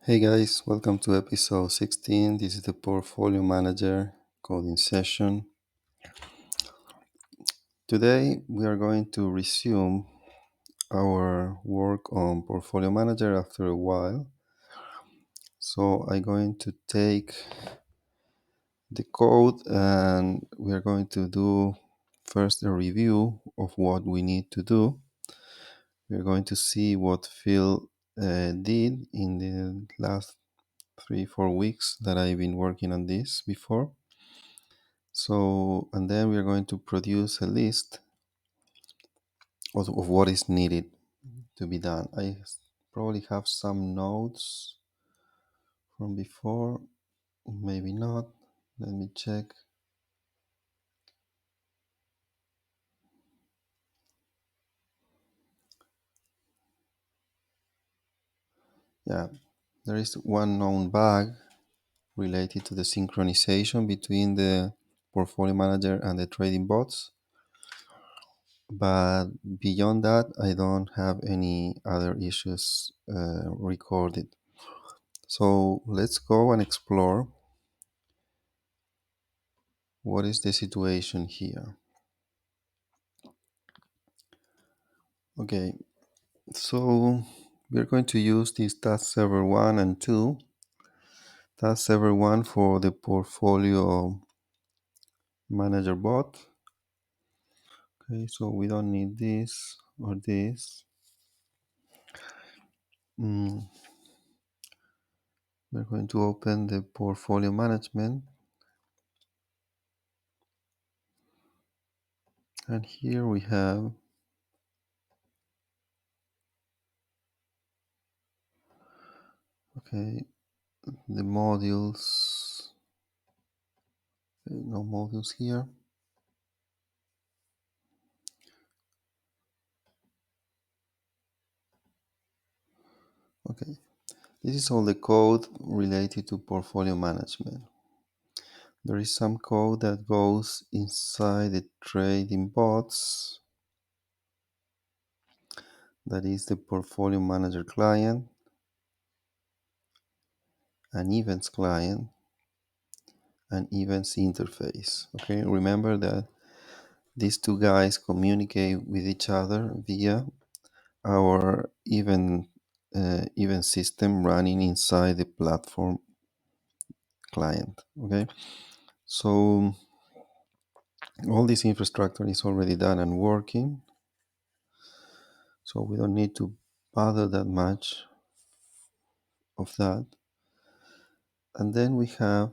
Hey guys, welcome to episode 16. This is the Portfolio Manager coding session. Today we are going to resume our work on Portfolio Manager after a while. So I'm going to take the code and we are going to do first a review of what we need to do. We are going to see what Phil did in the last 3-4 weeks that I've been working on this before. So, and then we are going to produce a list of what is needed to be done. I probably have some notes from before, maybe not. Let me check. Yeah, there is one known bug related to the synchronization between the portfolio manager and the trading bots. But beyond that, I don't have any other issues recorded. So let's go and explore what is the situation here. Okay, so we're going to use this task server 1 and 2. Task server 1 for the portfolio manager bot. Okay, so we don't need this or this. We're going to open the portfolio management. And here we have the modules. No modules here. Okay, this is all the code related to portfolio management. There is some code that goes inside the trading bots. That is the portfolio manager client, an events client, and events interface. Okay, remember that these two guys communicate with each other via our event system running inside the platform client. Okay, so all this infrastructure is already done and working, so we don't need to bother that much of that. And then we have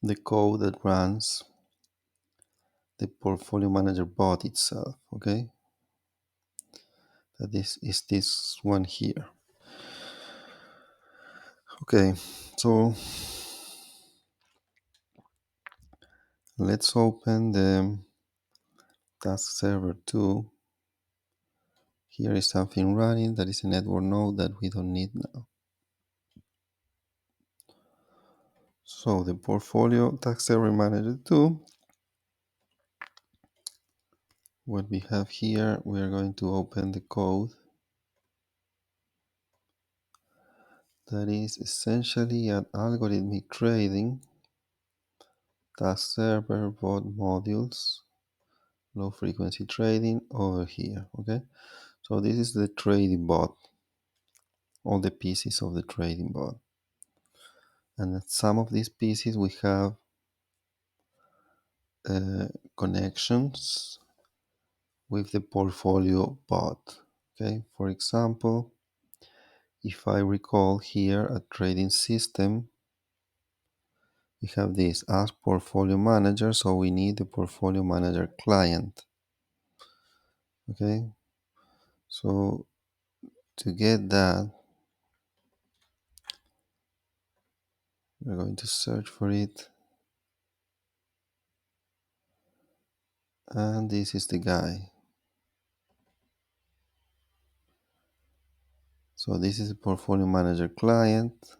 the code that runs the portfolio manager bot itself. Okay, that is this one here. Okay, so let's open the task server 2. Here is something running. That is a network node that we don't need now. So the portfolio task server manager 2, what we have here, we are going to open the code that is essentially an algorithmic trading task server bot modules, low frequency trading over here. Okay, so this is the trading bot, all the pieces of the trading bot, and at some of these pieces we have connections with the portfolio bot. Okay, for example, if I recall here at trading system, we have this as portfolio manager, so we need the portfolio manager client. Okay, so to get that, we're going to search for it, and this is the guy. So this is a portfolio manager client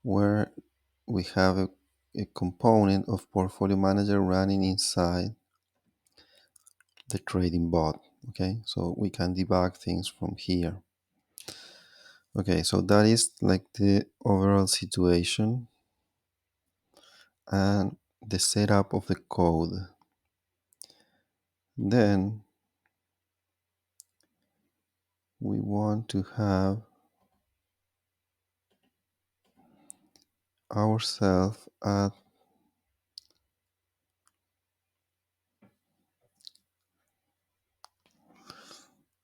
where we have a component of portfolio manager running inside the trading bot. Okay, so we can debug things from here. Okay, so that is like the overall situation and the setup of the code. Then we want to have ourselves at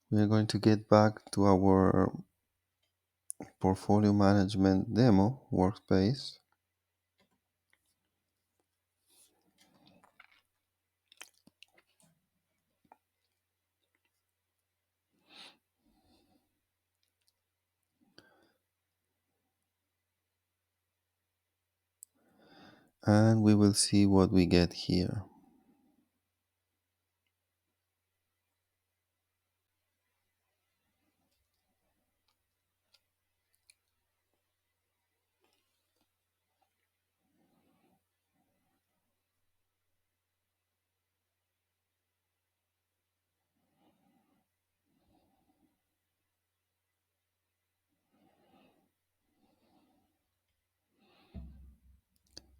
we're going to get back to our portfolio management demo workspace. And we will see what we get here.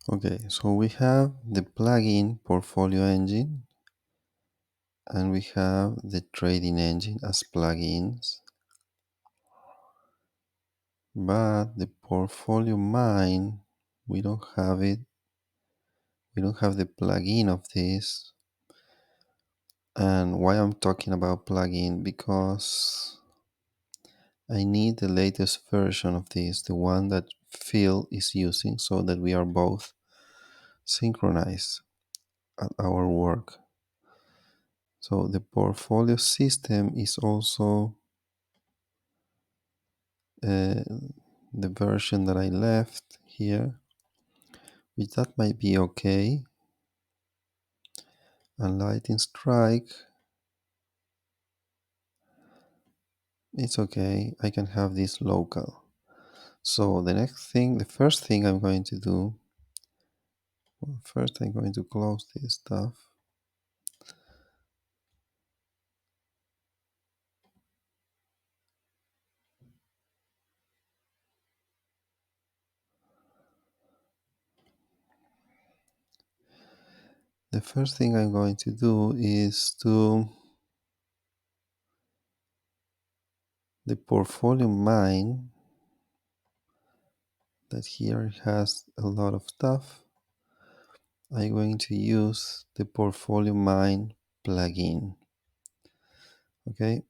Okay, so we have the plugin portfolio engine and we have the trading engine as plugins, but the portfolio mine, we don't have it. We don't have the plugin of this. And why I'm talking about plugin, because I need the latest version of this, the one that Phil is using, so that we are both synchronized at our work. So the portfolio system is also the version that I left here, which that might be okay. And Lightning Strike, it's okay. I can have this local. So the first thing I'm going to do, well, first I'm going to close this stuff. The first thing I'm going to do is to the portfolio mine that here has a lot of stuff. I'm going to use the portfolio mine plugin. Okay.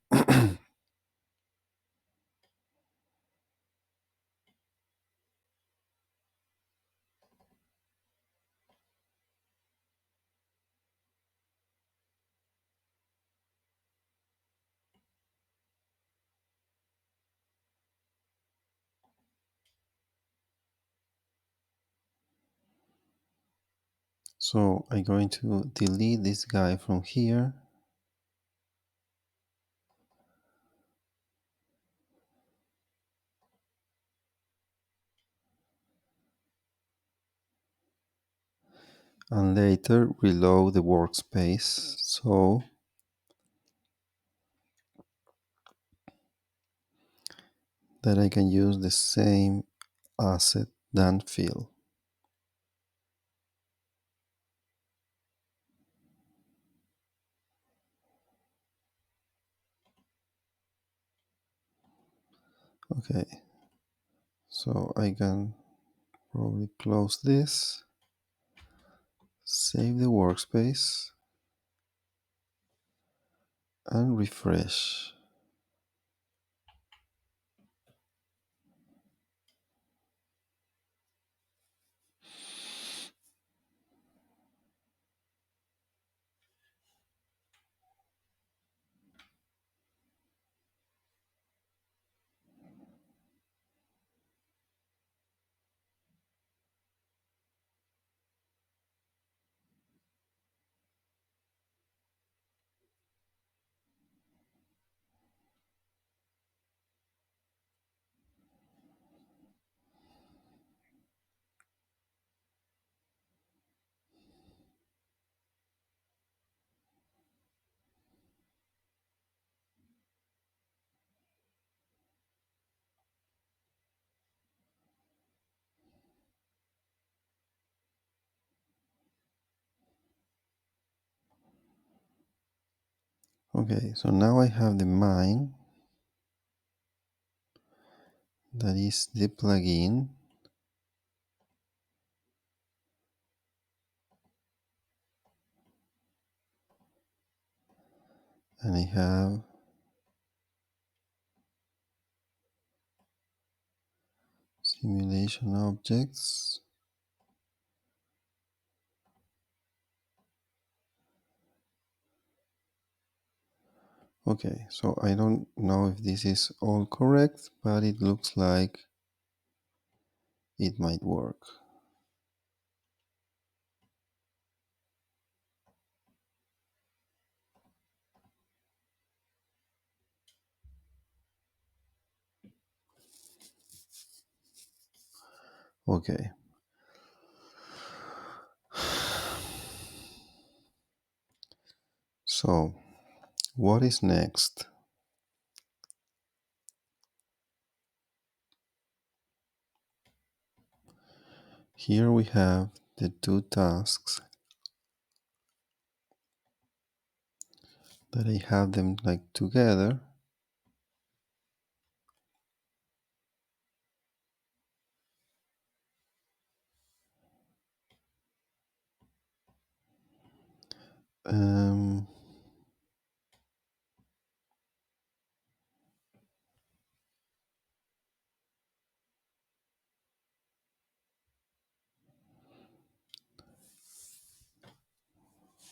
So I'm going to delete this guy from here. And later reload the workspace so that I can use the same asset than fill. Okay, so I can probably close this, save the workspace, and refresh. Okay, so now I have the mine, that is the plugin, and I have simulation objects. Okay, so I don't know if this is all correct, but it looks like it might work. Okay. So, what is next? Here we have the two tasks that I have them like together. Um,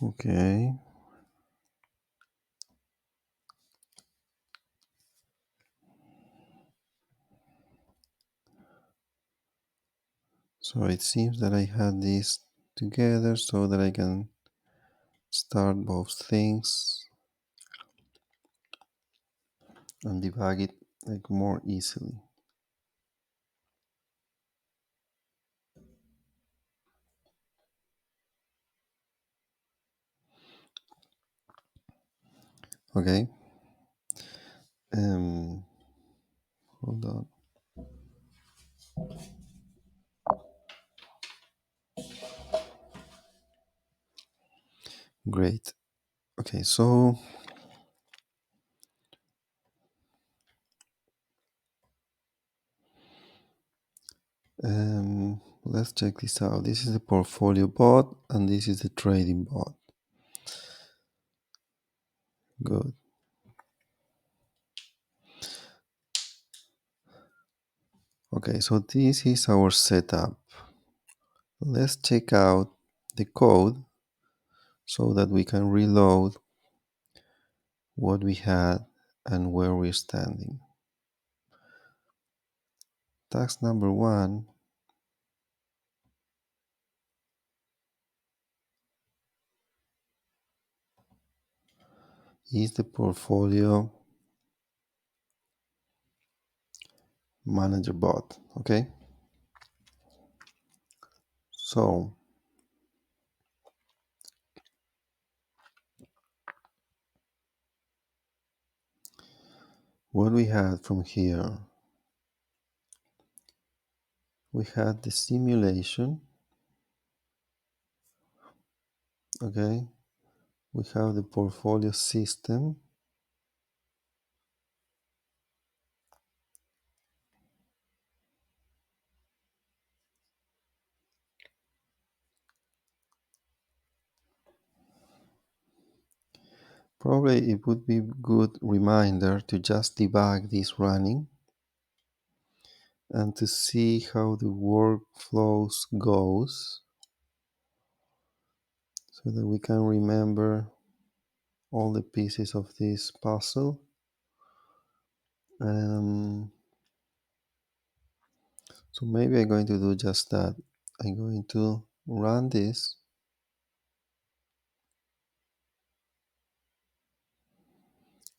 okay. So it seems that I had these together so that I can start both things and debug it like more easily. Okay. Um, Hold on. Great. Okay, so let's check this out. This is the portfolio bot and this is the trading bot. Good. Okay, so this is our setup. Let's check out the code so that we can reload what we had and where we're standing. Task number 1 is the portfolio manager bot. Okay, so what we had from here, we had the simulation. Okay, we have the portfolio system. Probably it would be a good reminder to just debug this running and to see how the workflows goes so that we can remember all the pieces of this puzzle. So maybe I'm going to do just that. I'm going to run this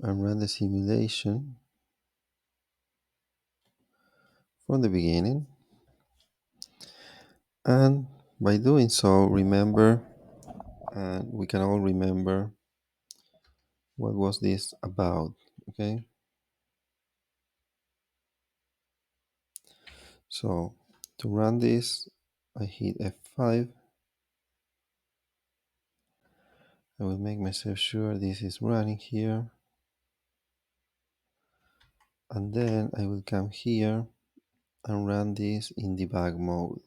and run the simulation from the beginning. And by doing so, remember, and we can all remember what was this about, okay? So to run this, I hit F5. I will make myself sure this is running here, and then I will come here and run this in debug mode.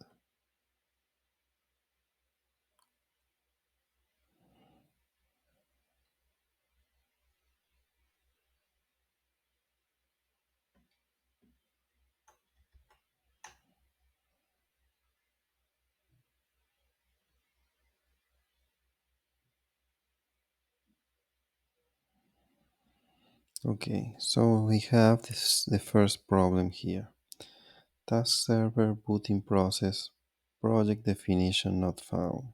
Okay, so we have the first problem here. Task server booting process, project definition not found.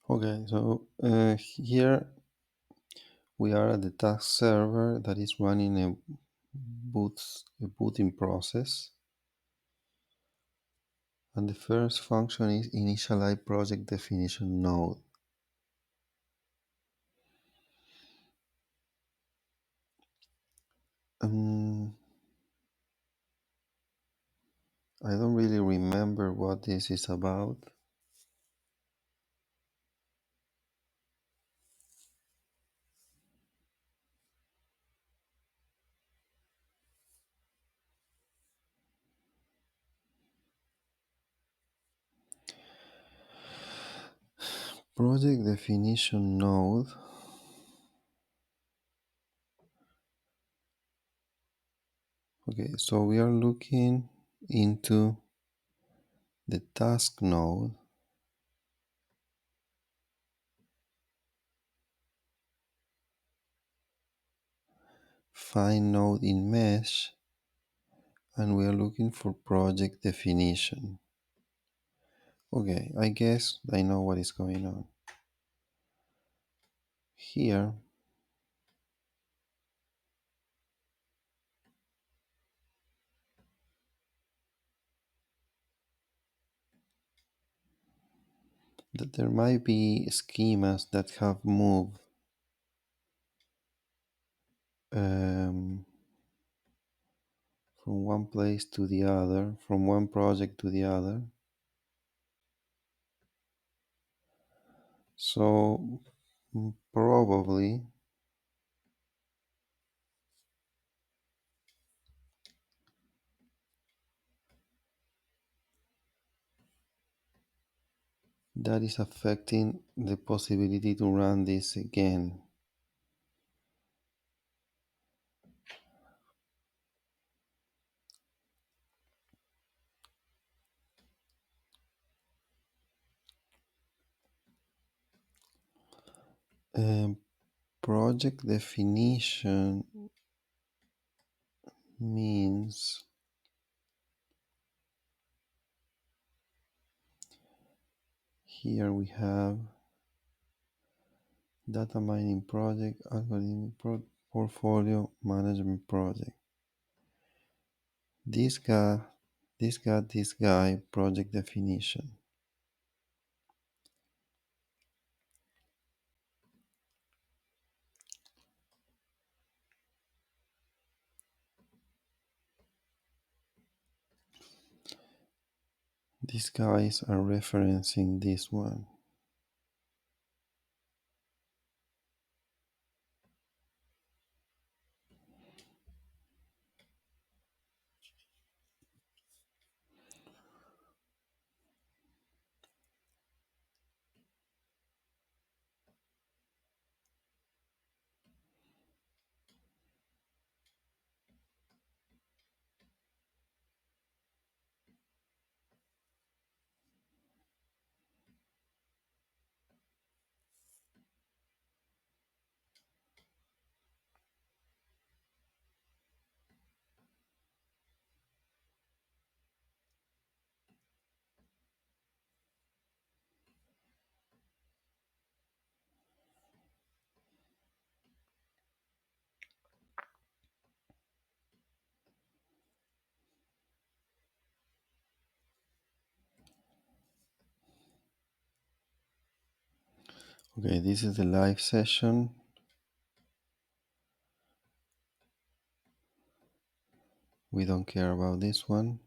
Okay, so here we are at the task server that is running a booting process. And the first function is initialize project definition node. I don't really remember what this is about. Project definition node. Okay, so we are looking into the task node, find node in mesh, and we are looking for project definition. Okay, I guess I know what is going on. Here, that there might be schemas that have moved from one place to the other, from one project to the other. So probably that is affecting the possibility to run this again. Project definition means here we have data mining project, algorithm portfolio management project. This guy project definition. These guys are referencing this one. Okay, this is the live session. We don't care about this one.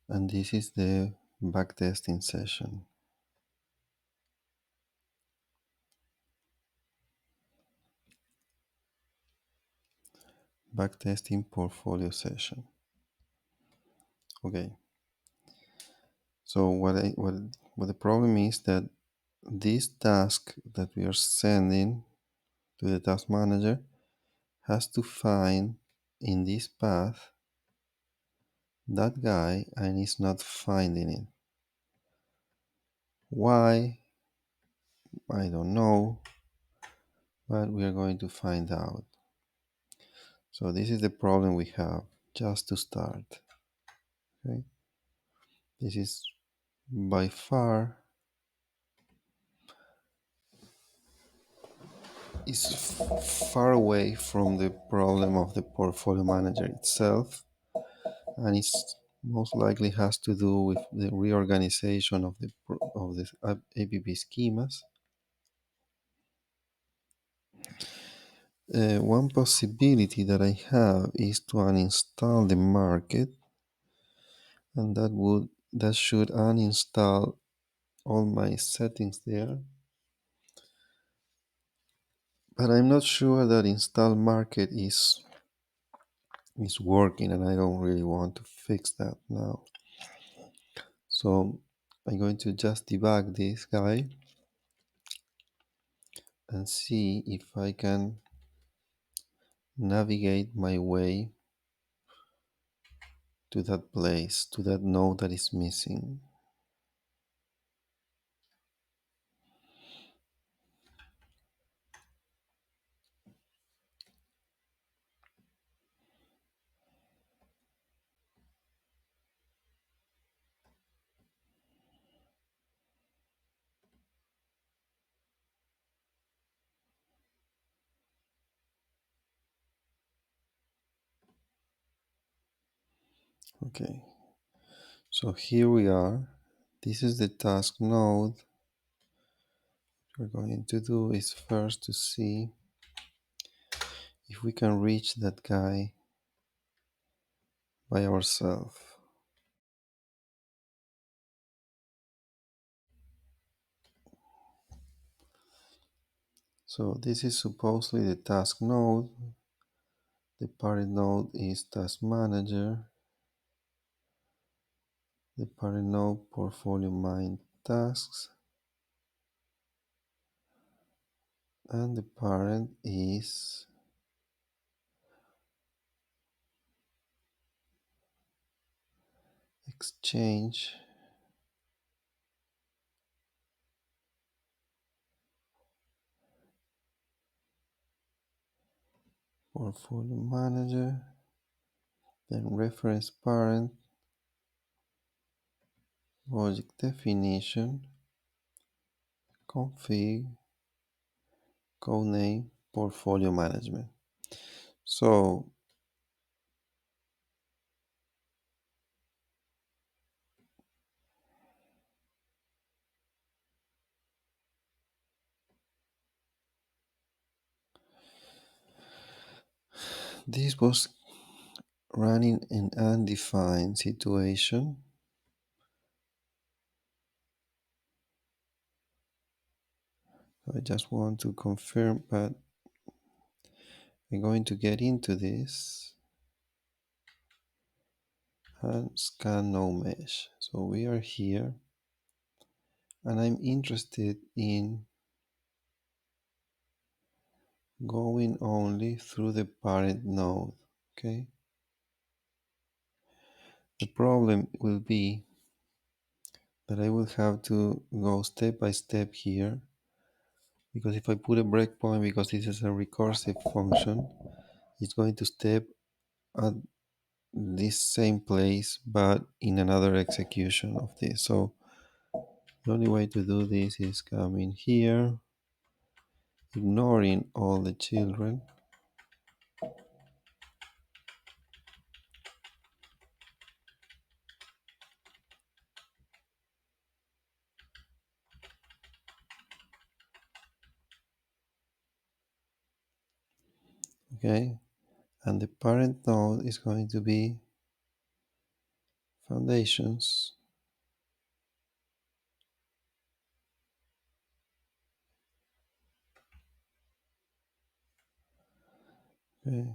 And this is the backtesting session. Backtesting portfolio session. Okay. So what the problem is that this task that we are sending to the task manager has to find in this path that guy, and it's not finding it. Why? I don't know, but we are going to find out. So this is the problem we have just to start. Okay, this is by far far away from the problem of the portfolio manager itself, and it's most likely has to do with the reorganization of the app schemas. One possibility that I have is to uninstall the market, and that should uninstall all my settings there. But I'm not sure that install market is working, and I don't really want to fix that now. So I'm going to just debug this guy and see if I can navigate my way to that place, to that node that is missing. Okay, so here we are. This is the task node. What we're going to do is first to see if we can reach that guy by ourselves. So this is supposedly the task node. The parent node is task manager. The parent node portfolio mind tasks. And the parent is exchange portfolio manager, then reference parent, logic definition, config, codename, portfolio management. So this was running an undefined situation. I just want to confirm, but I'm going to get into this and scan no mesh. So we are here, and I'm interested in going only through the parent node. Okay. The problem will be that I will have to go step by step here, because if I put a breakpoint, because this is a recursive function, it's going to step at this same place but in another execution of this. So the only way to do this is coming here, ignoring all the children, Okay, and the parent node is going to be foundations. Okay.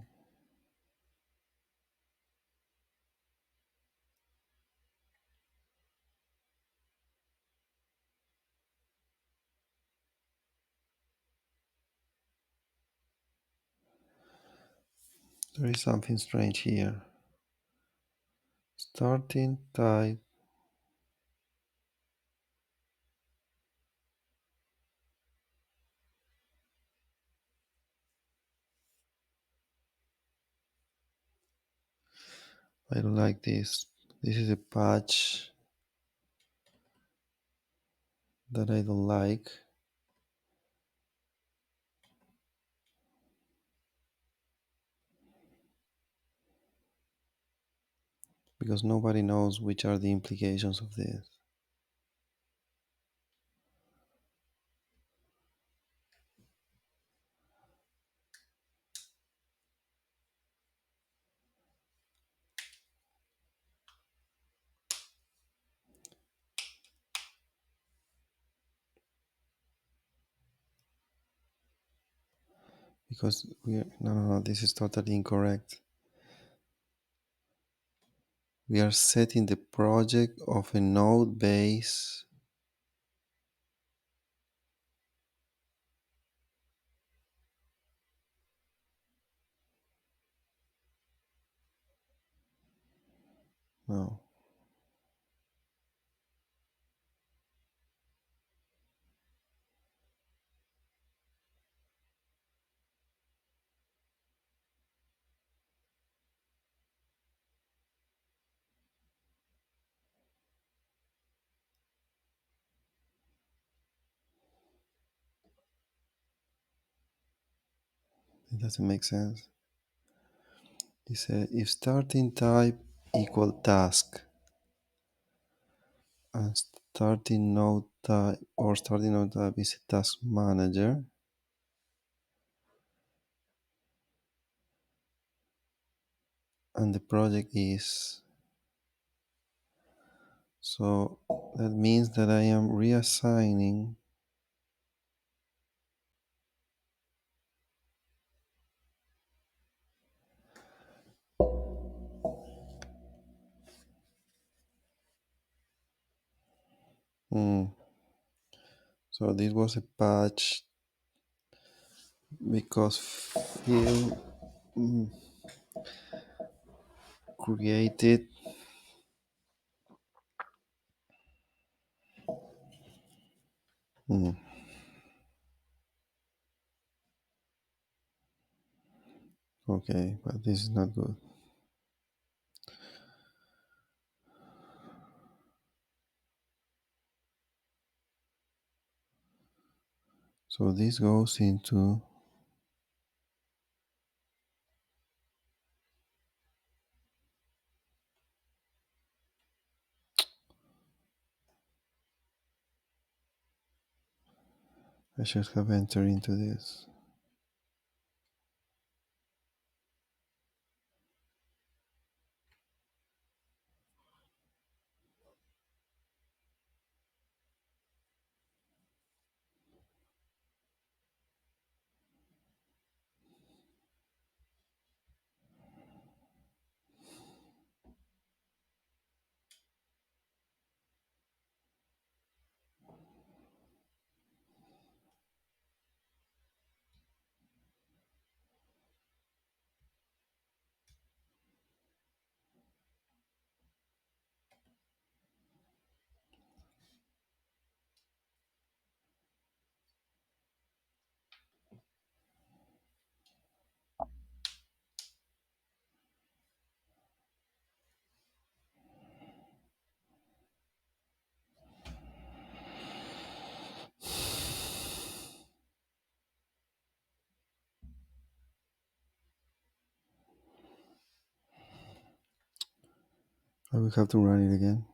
There is something strange here. Starting type. I don't like this. This is a patch that I don't like. Because nobody knows which are the implications of this. Because no, this is totally incorrect. We are setting the project of a node base. No, it doesn't make sense. It says if starting type equal task and starting node type is a task manager, and the project is, so that means that I am reassigning so this was a patch because Phil created okay, but this is not good. So this goes into I should have entered into this. I will have to run it again.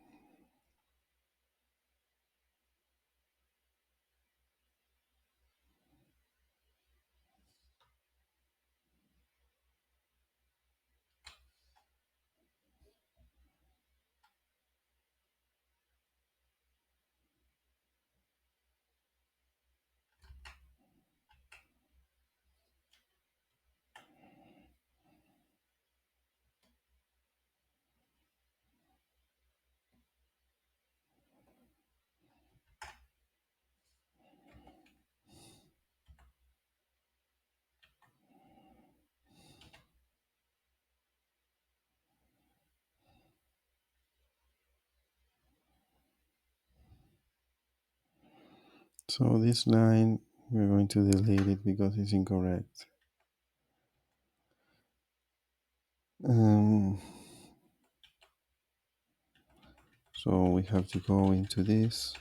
So this line, we're going to delete it because it's incorrect. Um, so we have to go into this.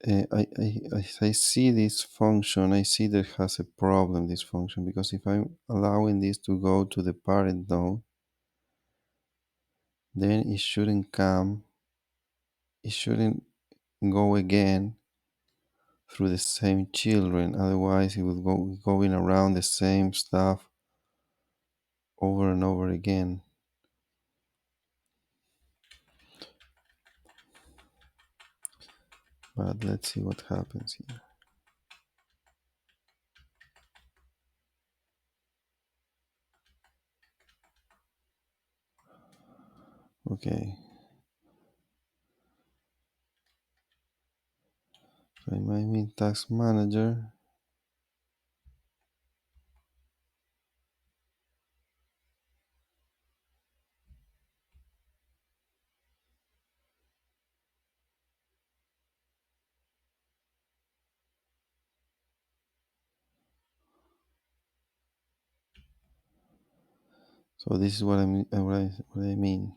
As I see this function, I see that has a problem, this function, because if I'm allowing this to go to the parent node, then it shouldn't go again through the same children. Otherwise, it would go going around the same stuff over and over again. But let's see what happens here. Okay. So in my main task manager, so this is what I mean.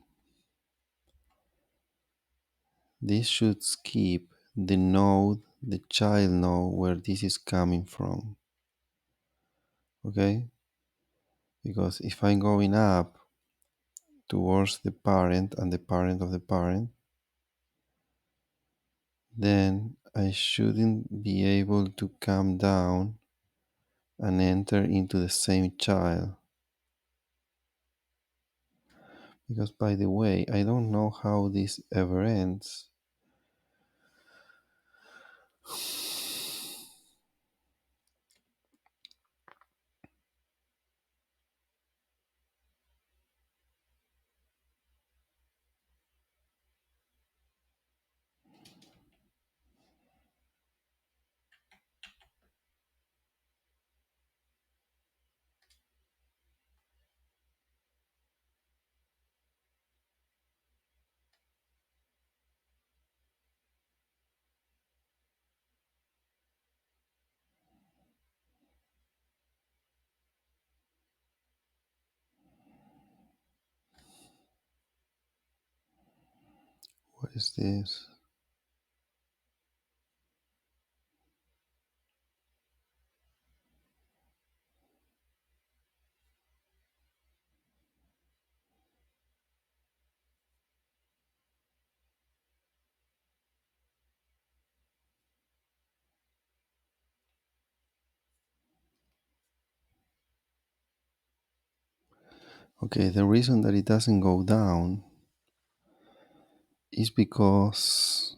This should skip the node, the child node where this is coming from. Okay? Because if I'm going up towards the parent and the parent of the parent, then I shouldn't be able to come down and enter into the same child. Because by the way, I don't know how this ever ends. What is this? Okay, the reason that it doesn't go down is because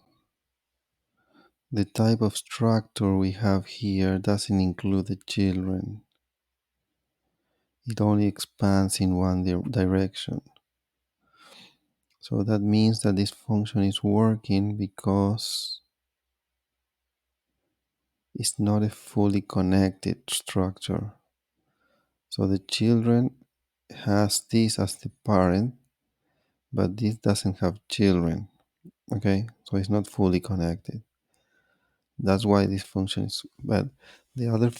the type of structure we have here doesn't include the children. It only expands in one direction. So that means that this function is working because it's not a fully connected structure. So the children has this as the parent, but this doesn't have children. Okay, so it's not fully connected. That's why this function is bad. The other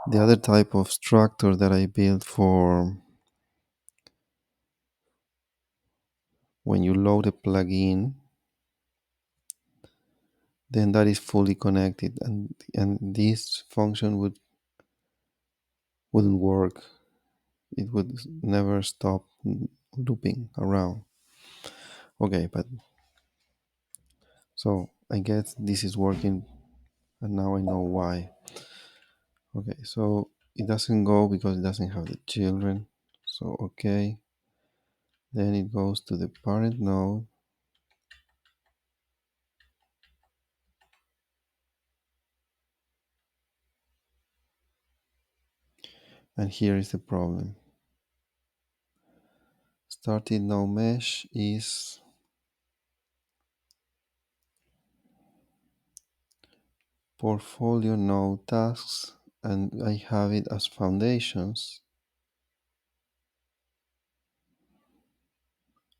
the other type of structure that I built for when you load a plugin, then that is fully connected, and this function wouldn't work. It would never stop looping around. Okay, but so I guess this is working, and now I know why. Okay, so it doesn't go because it doesn't have the children. So okay, then it goes to the parent node, and here is the problem. Started node mesh is portfolio node tasks, and I have it as foundations.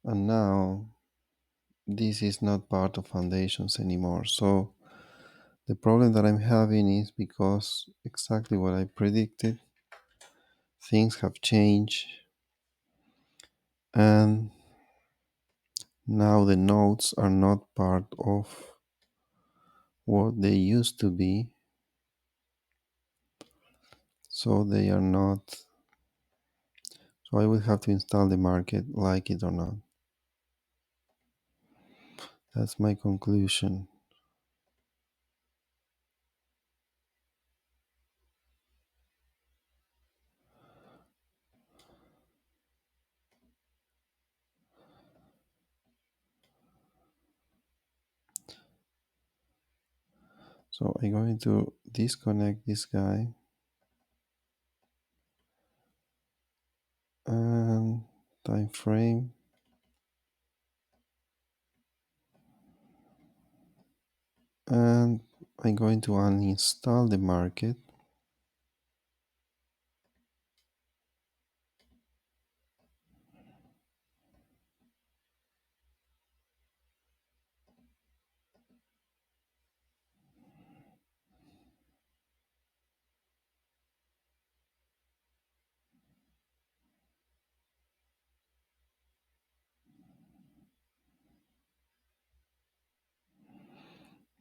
And now this is not part of foundations anymore. So the problem that I'm having is because exactly what I predicted, things have changed, and now the nodes are not part of what they used to be. So they are not. So I will have to install the market, like it or not. That's my conclusion. So I'm going to disconnect this guy and time frame, and I'm going to uninstall the market.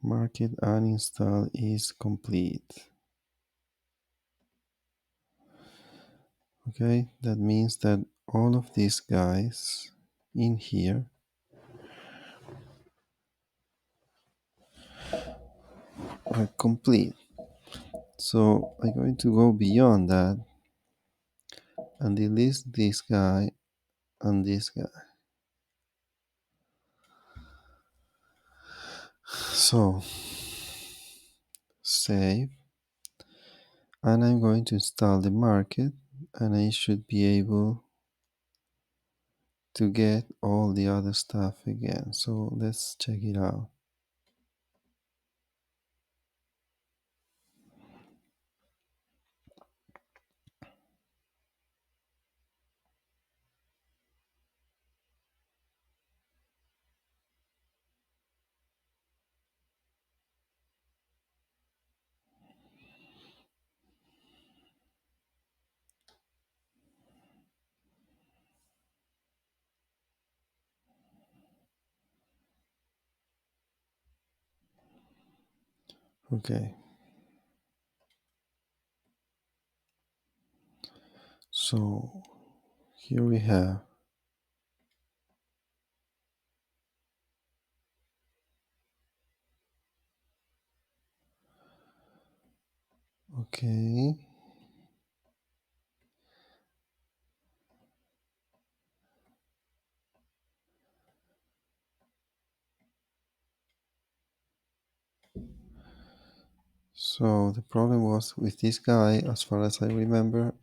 Market uninstall is complete. Okay, that means that all of these guys in here are complete. So I'm going to go beyond that and delete this guy and this guy. So save, and I'm going to install the market, and I should be able to get all the other stuff again. So let's check it out. Okay, so here we have, okay, so the problem was with this guy, as far as I remember.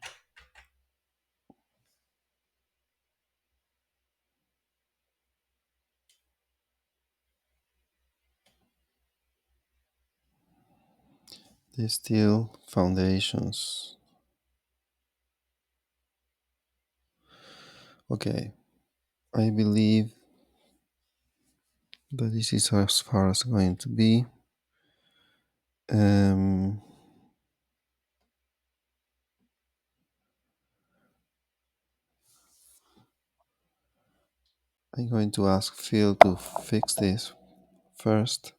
There's still foundations. Okay, I believe that this is as far as going to be. I'm going to ask Phil to fix this first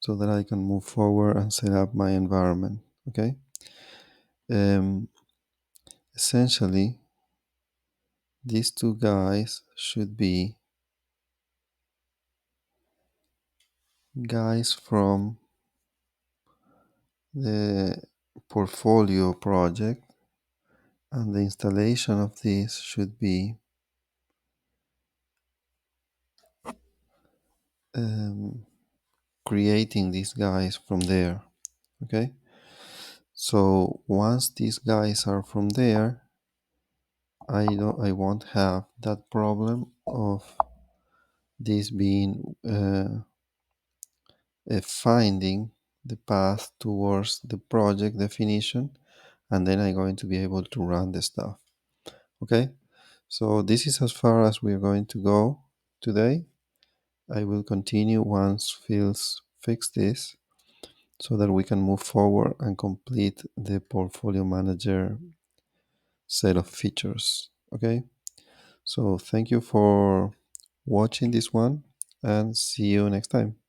so that I can move forward and set up my environment. Okay. Essentially, these two guys should be guys from the portfolio project, and the installation of this should be creating these guys from there. Okay, so once these guys are from there, I won't have that problem of this being finding the path towards the project definition, and then I'm going to be able to run the stuff. Okay, so this is as far as we're going to go today. I will continue once Phil's fix this so that we can move forward and complete the portfolio manager set of features. Okay, so thank you for watching this one and see you next time.